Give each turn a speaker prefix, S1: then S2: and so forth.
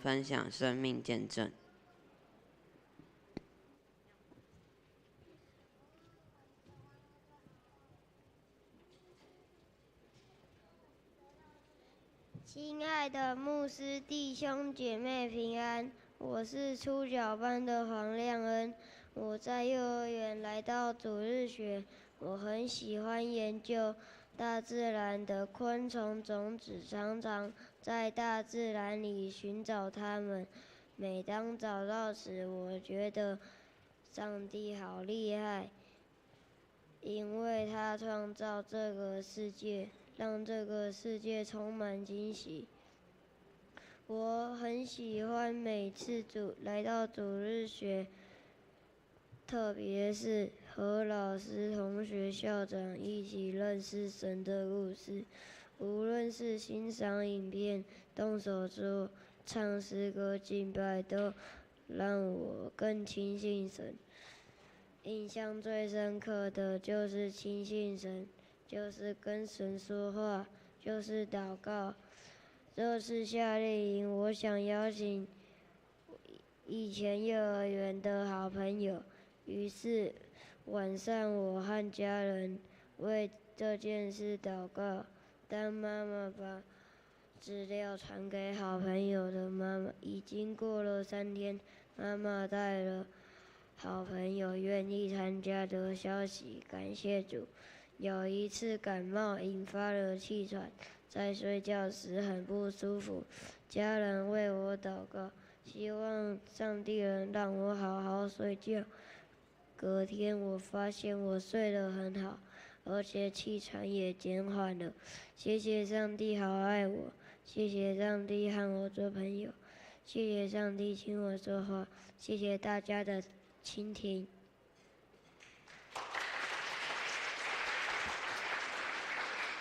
S1: 分享生命见证。
S2: 亲爱的牧师弟兄姐妹平安，我是初小班的黄亮恩。我在幼儿园来到主日学，我很喜欢研究大自然的昆虫种子，常常在大自然里寻找它们。每当找到时，我觉得上帝好厉害，因为他创造这个世界，让这个世界充满惊喜。我很喜欢每次来到主日学，特别是和老师、同学、校长一起认识神的故事。无论是欣赏影片、动手做、唱诗歌敬拜，都让我更亲近神。印象最深刻的就是亲近神，就是跟神说话，就是祷告。这次夏令营，我想邀请以前幼儿园的好朋友，于是晚上我和家人为这件事祷告。当妈妈把资料传给好朋友的妈妈，已经过了3天，妈妈带了好朋友愿意参加的消息，感谢主。有一次感冒引发了气喘，在睡觉时很不舒服，家人为我祷告，希望上帝能让我好好睡觉。隔天我发现我睡得很好，而且气喘也减缓了。谢谢上帝好爱我，谢谢上帝和我做朋友，谢谢上帝听我说话，谢谢大家的倾听。